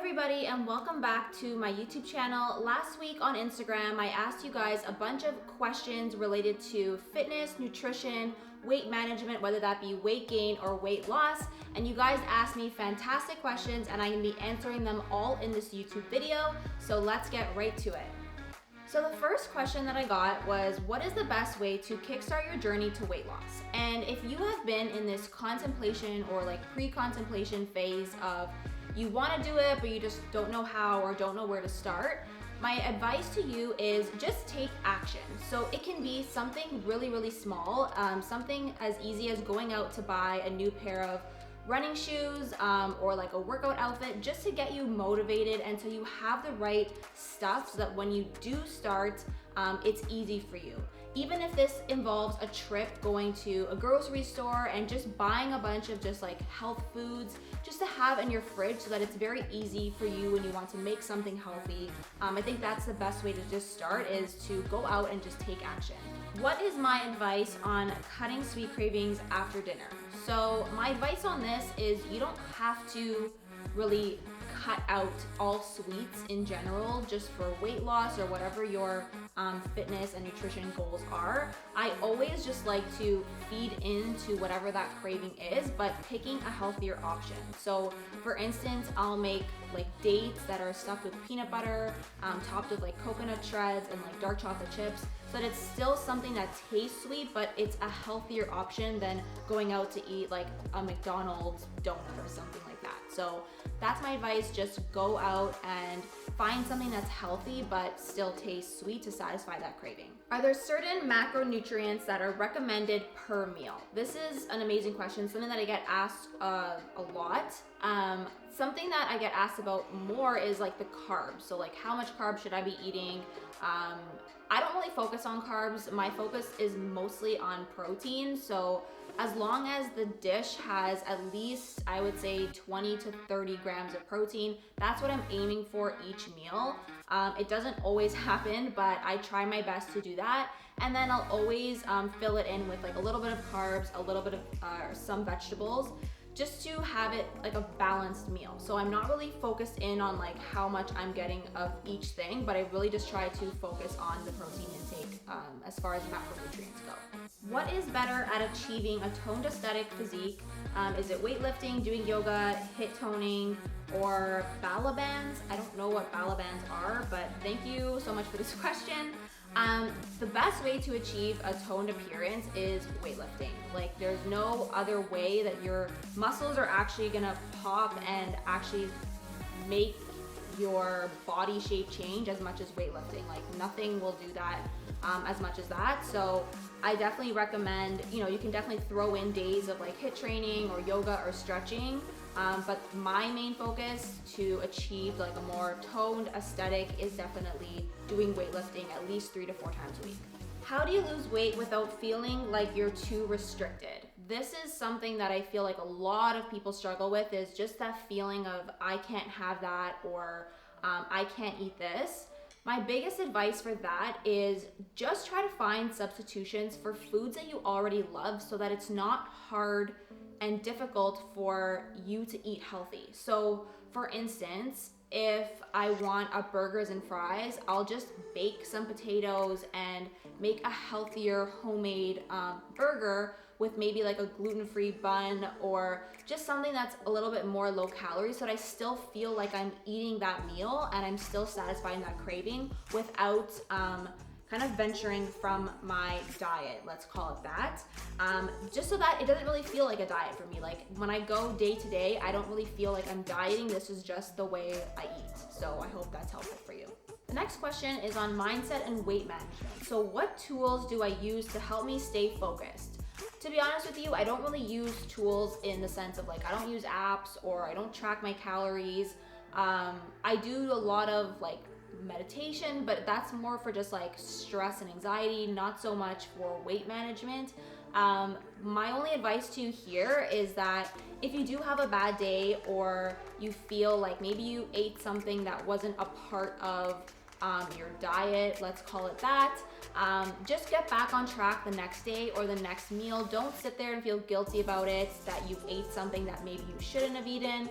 everybody, and welcome back to my YouTube channel. Last week on Instagram, I asked you guys a bunch of questions related to fitness, nutrition, weight management, whether that be weight gain or weight loss. And you guys asked me fantastic questions, and I'm gonna be answering them all in this YouTube video. So let's get right to it. So the first question that I got was, what is the best way to kickstart your journey to weight loss? And if you have been in this contemplation or like pre-contemplation phase of you want to do it, but you just don't know how or don't know where to start, my advice to you is just take action. So it can be something really, really small, something as easy as going out to buy a new pair of running shoes or like a workout outfit, just to get you motivated and so you have the right stuff so that when you do start, it's easy for you. Even if this involves a trip going to a grocery store and just buying a bunch of just like health foods just to have in your fridge so that it's very easy for you when you want to make something healthy. I think that's the best way to just start, is to go out and just take action. What is my advice on cutting sweet cravings after dinner? So my advice on this is you don't have to really cut out all sweets in general just for weight loss or whatever your fitness and nutrition goals are. I always just like to feed into whatever that craving is, but picking a healthier option. So for instance, I'll make like dates that are stuffed with peanut butter, topped with like coconut shreds and like dark chocolate chips, so that it's still something that tastes sweet, but it's a healthier option than going out to eat like a McDonald's donut or something like that. So that's my advice, just go out and find something that's healthy but still tastes sweet to satisfy that craving. Are there certain macronutrients that are recommended per meal? This is an amazing question, something that I get asked a lot. Something that I get asked about more is like the carbs. So like, how much carbs should I be eating? I don't really focus on carbs. My focus is mostly on protein. So as long as the dish has at least, I would say 20 to 30 grams of protein, that's what I'm aiming for each meal. It doesn't always happen, but I try my best to do that. And then I'll always fill it in with like a little bit of carbs, a little bit of some vegetables, just to have it like a balanced meal. So I'm not really focused in on like how much I'm getting of each thing, but I really just try to focus on the protein intake as far as macronutrients go. What is better at achieving a toned aesthetic physique? Is it weightlifting, doing yoga, HIIT toning, or Bala bands? I don't know what Bala bands are, but thank you so much for this question. The best way to achieve a toned appearance is weightlifting. Like, there's no other way that your muscles are actually gonna pop and actually make your body shape change as much as weightlifting. Like, nothing will do that as much as that. So I definitely recommend, you can definitely throw in days of like HIIT training or yoga or stretching. But my main focus to achieve like a more toned aesthetic is definitely doing weightlifting at least 3 to 4 times a week. How do you lose weight without feeling like you're too restricted? This is something that I feel like a lot of people struggle with, is just that feeling of I can't have that, or I can't eat this. My biggest advice for that is just try to find substitutions for foods that you already love so that it's not hard and difficult for you to eat healthy. So for instance, if I want a burgers and fries, I'll just bake some potatoes and make a healthier homemade burger with maybe like a gluten-free bun, or just something that's a little bit more low calorie, so that I still feel like I'm eating that meal and I'm still satisfying that craving without kind of venturing from my diet, let's call it that. Just so that it doesn't really feel like a diet for me. Like, when I go day to day, I don't really feel like I'm dieting. This is just the way I eat. So I hope that's helpful for you. The next question is on mindset and weight management. So what tools do I use to help me stay focused? To be honest with you, I don't really use tools in the sense of like, I don't use apps or I don't track my calories. I do a lot of like meditation, but that's more for just like stress and anxiety, not so much for weight management. My only advice to you here is that if you do have a bad day, or you feel like maybe you ate something that wasn't a part of your diet, let's call it that, just get back on track the next day or the next meal. Don't sit there and feel guilty about it, that you ate something that maybe you shouldn't have eaten.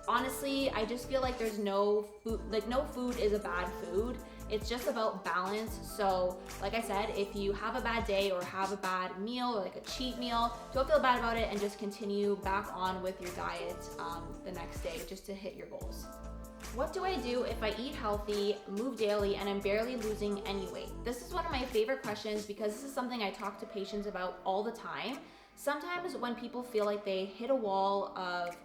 honestly, I just feel like there's no food, like no food is a bad food. It's just about balance. So like I said, if you have a bad day or have a bad meal or like a cheat meal, don't feel bad about it and just continue back on with your diet the next day just to hit your goals. What do I do if I eat healthy, move daily, and I'm barely losing any weight? This is one of my favorite questions because this is something I talk to patients about all the time. Sometimes when people feel like they hit a wall of,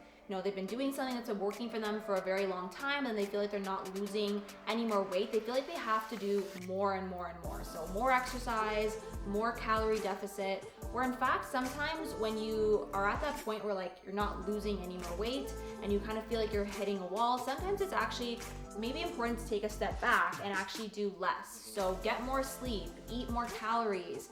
they've been doing something that's been working for them for a very long time and they feel like they're not losing any more weight, they feel like they have to do more and more and more. So more exercise, more calorie deficit, where in fact, sometimes when you are at that point where like you're not losing any more weight and you kind of feel like you're hitting a wall, sometimes it's actually maybe important to take a step back and actually do less. So get more sleep, eat more calories,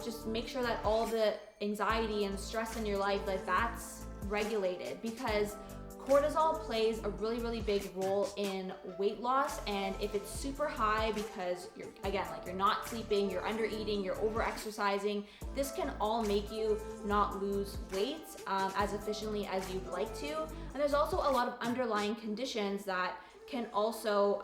just make sure that all the anxiety and stress in your life, like that's regulated, because cortisol plays a really, really big role in weight loss. And if it's super high because you're not sleeping, you're under eating, you're over exercising, this can all make you not lose weight as efficiently as you'd like to. And there's also a lot of underlying conditions that can also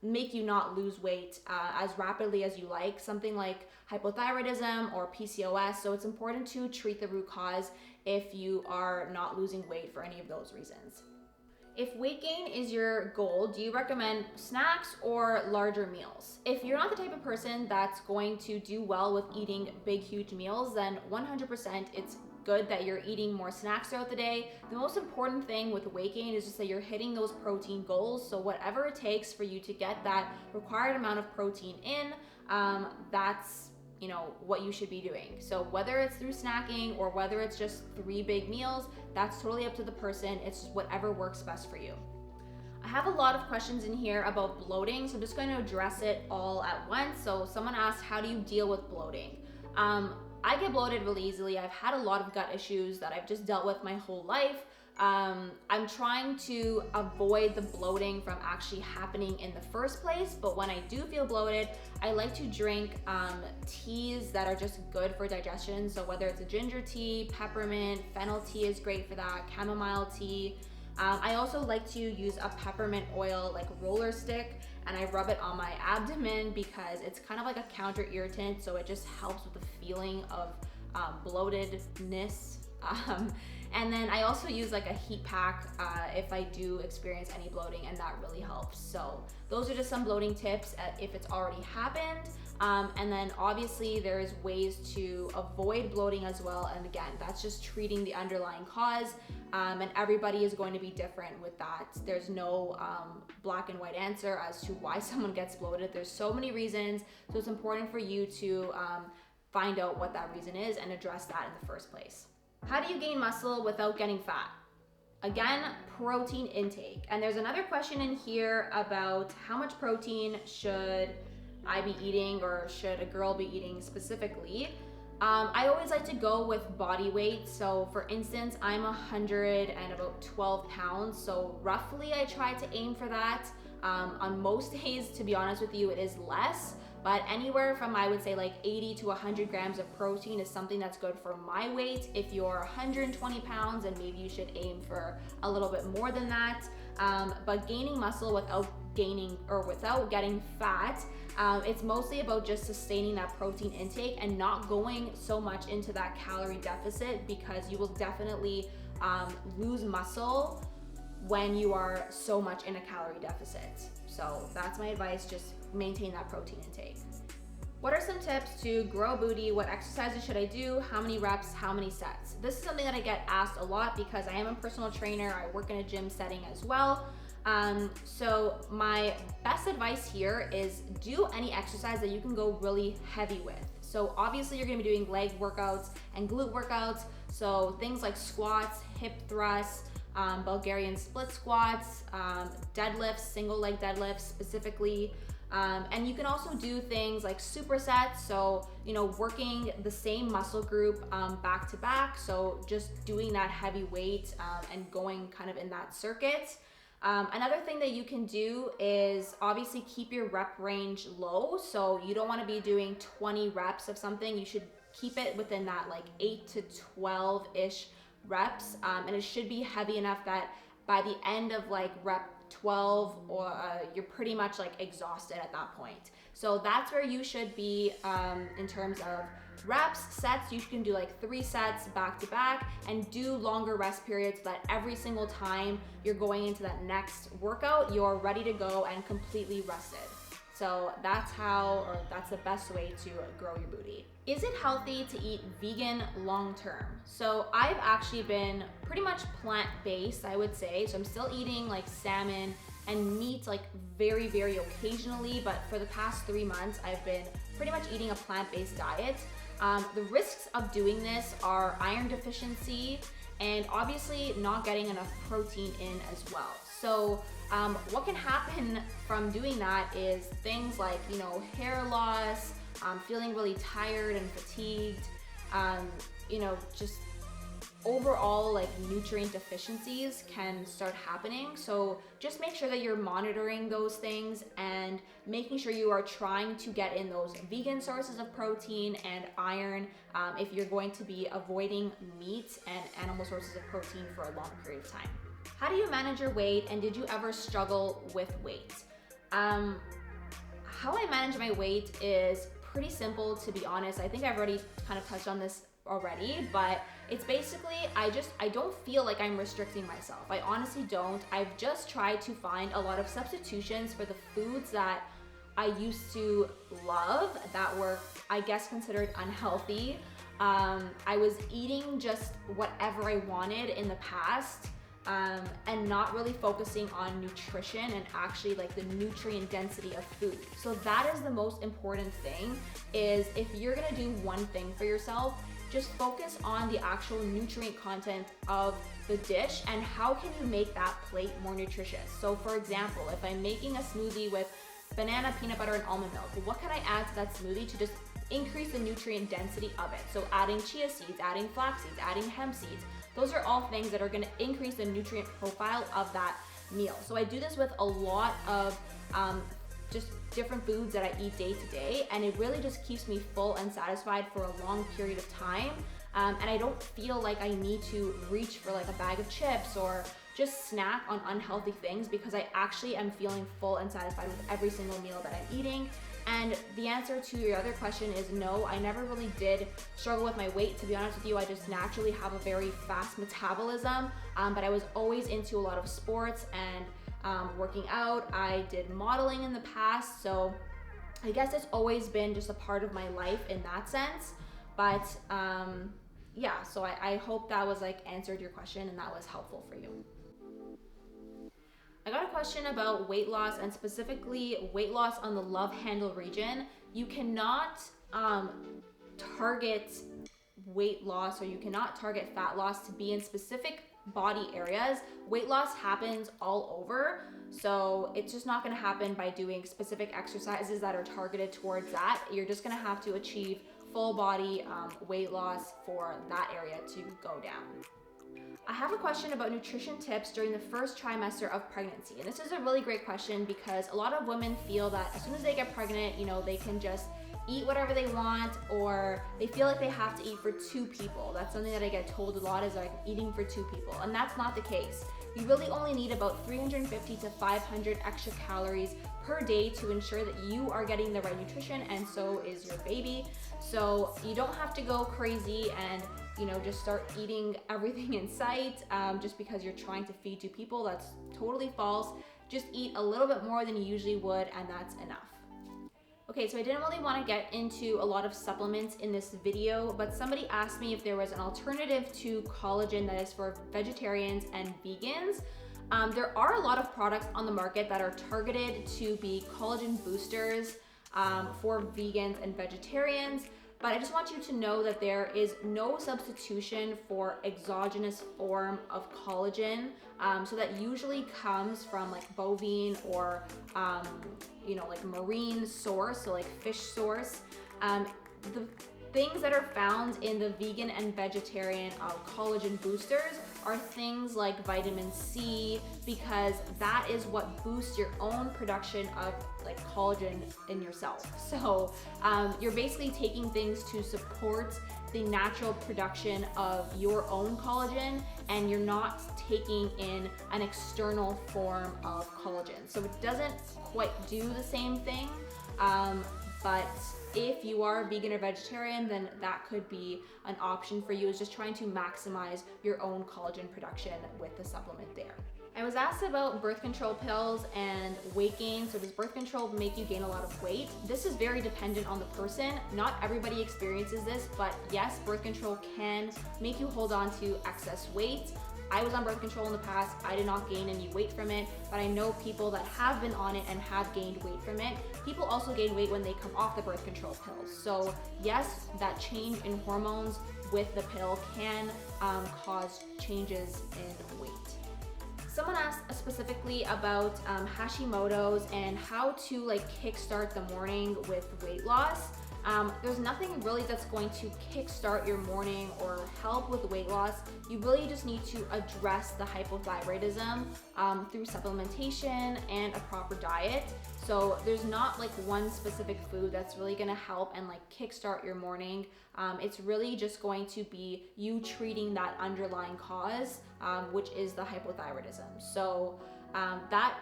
make you not lose weight as rapidly as you like, something like hypothyroidism or PCOS. So it's important to treat the root cause if you are not losing weight for any of those reasons. If weight gain is your goal, do you recommend snacks or larger meals? If you're not the type of person that's going to do well with eating big, huge meals, then 100% it's good that you're eating more snacks throughout the day. The most important thing with weight gain is just that you're hitting those protein goals. So whatever it takes for you to get that required amount of protein in, that's what you should be doing. So whether it's through snacking or whether it's just 3 big meals, that's totally up to the person. It's just whatever works best for you. I have a lot of questions in here about bloating, so I'm just going to address it all at once. So someone asked, how do you deal with bloating? I get bloated really easily. I've had a lot of gut issues that I've just dealt with my whole life. I'm trying to avoid the bloating from actually happening in the first place, but when I do feel bloated, I like to drink teas that are just good for digestion. So whether it's a ginger tea, peppermint, fennel tea is great for that, chamomile tea. I also like to use a peppermint oil like roller stick, and I rub it on my abdomen because it's kind of like a counter irritant, so it just helps with the feeling of bloatedness. And then I also use like a heat pack if I do experience any bloating, and that really helps. So those are just some bloating tips if it's already happened. And then obviously there's ways to avoid bloating as well. And again, that's just treating the underlying cause. And everybody is going to be different with that. There's no black and white answer as to why someone gets bloated. There's so many reasons. So it's important for you to find out what that reason is and address that in the first place. How do you gain muscle without getting fat? Again, protein intake. And there's another question in here about how much protein should I be eating, or should a girl be eating specifically? I always like to go with body weight. So for instance, I'm 112 pounds. So roughly I try to aim for that. On most days, to be honest with you, it is less. But anywhere from, I would say, like 80 to 100 grams of protein is something that's good for my weight. If you're 120 pounds, then maybe you should aim for a little bit more than that. But gaining muscle without getting fat, it's mostly about just sustaining that protein intake and not going so much into that calorie deficit, because you will definitely lose muscle when you are so much in a calorie deficit. So that's my advice, just maintain that protein intake. What are some tips to grow booty? What exercises should I do? How many reps? How many sets? This is something that I get asked a lot because I am a personal trainer. I work in a gym setting as well. So my best advice here is do any exercise that you can go really heavy with. So obviously you're gonna be doing leg workouts and glute workouts. So things like squats, hip thrusts, Bulgarian split squats, deadlifts, single leg deadlifts specifically. And you can also do things like supersets. So, working the same muscle group back to back. So just doing that heavy weight and going kind of in that circuit. Another thing that you can do is obviously keep your rep range low. So you don't want to be doing 20 reps of something. You should keep it within that like 8 to 12-ish reps, and it should be heavy enough that by the end of like rep 12 or you're pretty much like exhausted at that point. So that's where you should be in terms of reps. Sets, you can do like 3 sets back to back and do longer rest periods so that every single time you're going into that next workout, you're ready to go and completely rested. So that's the best way to grow your booty. Is it healthy to eat vegan long term? So I've actually been pretty much plant-based, I would say. So I'm still eating like salmon and meat like very, very occasionally, but for the past 3 months, I've been pretty much eating a plant-based diet. The risks of doing this are iron deficiency and obviously not getting enough protein in as well. So what can happen from doing that is things like, hair loss, feeling really tired and fatigued, just overall like nutrient deficiencies can start happening. So just make sure that you're monitoring those things and making sure you are trying to get in those vegan sources of protein and iron if you're going to be avoiding meat and animal sources of protein for a long period of time. How do you manage your weight, and did you ever struggle with weight? How I manage my weight is pretty simple, to be honest. I think I've already kind of touched on this already, but it's basically, I don't feel like I'm restricting myself. I honestly don't. I've just tried to find a lot of substitutions for the foods that I used to love that were, I guess, considered unhealthy. I was eating just whatever I wanted in the past, and not really focusing on nutrition and actually like the nutrient density of food. So that is the most important thing, is if you're gonna do one thing for yourself, just focus on the actual nutrient content of the dish and how can you make that plate more nutritious. So for example, if I'm making a smoothie with banana, peanut butter, and almond milk, what can I add to that smoothie to just increase the nutrient density of it? So adding chia seeds, adding flax seeds, adding hemp seeds, those are all things that are gonna increase the nutrient profile of that meal. So I do this with a lot of just different foods that I eat day to day, and it really just keeps me full and satisfied for a long period of time. And I don't feel like I need to reach for like a bag of chips or just snack on unhealthy things, because I actually am feeling full and satisfied with every single meal that I'm eating. And the answer to your other question is no, I never really did struggle with my weight. To be honest with you, I just naturally have a very fast metabolism, but I was always into a lot of sports and working out. I did modeling in the past, so I guess it's always been just a part of my life in that sense. But yeah, so I hope that was like answered your question and that was helpful for you. I got a question about weight loss, and specifically weight loss on the love handle region. You cannot target weight loss, or you cannot target fat loss to be in specific body areas. Weight loss happens all over, so it's just not going to happen by doing specific exercises that are targeted towards that. You're just going to have to achieve full body weight loss for that area to go down. I have a question about nutrition tips during the first trimester of pregnancy. And this is a really great question because a lot of women feel that as soon as they get pregnant, they can just eat whatever they want, or they feel like they have to eat for 2 people. That's something that I get told a lot, is like eating for 2 people. And that's not the case. You really only need about 350 to 500 extra calories per day to ensure that you are getting the right nutrition, and so is your baby. So you don't have to go crazy and just start eating everything in sight just because you're trying to feed 2 people. That's totally false. Just eat a little bit more than you usually would, and that's enough. Okay, so I didn't really want to get into a lot of supplements in this video, but somebody asked me if there was an alternative to collagen that is for vegetarians and vegans. There are a lot of products on the market that are targeted to be collagen boosters for vegans and vegetarians. But I just want you to know that there is no substitution for exogenous form of collagen. So that usually comes from like bovine or, like marine source, so like fish source. The things that are found in the vegan and vegetarian collagen boosters are things like vitamin C, because that is what boosts your own production of like collagen in yourself. So you're basically taking things to support the natural production of your own collagen, and you're not taking in an external form of collagen. So it doesn't quite do the same thing, but if you are vegan or vegetarian, then that could be an option for you, is just trying to maximize your own collagen production with the supplement there. I was asked about birth control pills and weight gain. So does birth control make you gain a lot of weight? This is very dependent on the person. Not everybody experiences this, but yes, birth control can make you hold on to excess weight. I was on birth control in the past. I did not gain any weight from it, but I know people that have been on it and have gained weight from it. People also gain weight when they come off the birth control pills. So yes, that change in hormones with the pill can cause changes in weight. Someone asked specifically about Hashimotos and how to like kickstart the morning with weight loss. There's nothing really that's going to kickstart your morning or help with weight loss. You really just need to address the hypothyroidism through supplementation and a proper diet. So there's not like one specific food that's really gonna help and like kickstart your morning. It's really just going to be you treating that underlying cause, which is the hypothyroidism. So that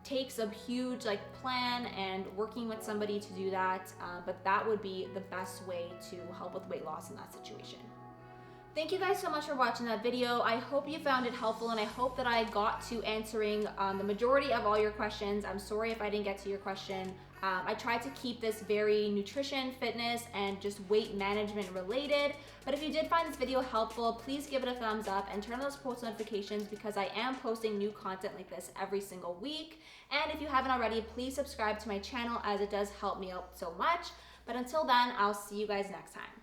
takes a huge like plan and working with somebody to do that, but that would be the best way to help with weight loss in that situation. Thank you guys so much for watching that video. I hope you found it helpful, and I hope that I got to answering the majority of all your questions. I'm sorry if I didn't get to your question. I tried to keep this very nutrition, fitness, and just weight management related. But if you did find this video helpful, please give it a thumbs up and turn on those post notifications, because I am posting new content like this every single week. And if you haven't already, please subscribe to my channel, as it does help me out so much. But until then, I'll see you guys next time.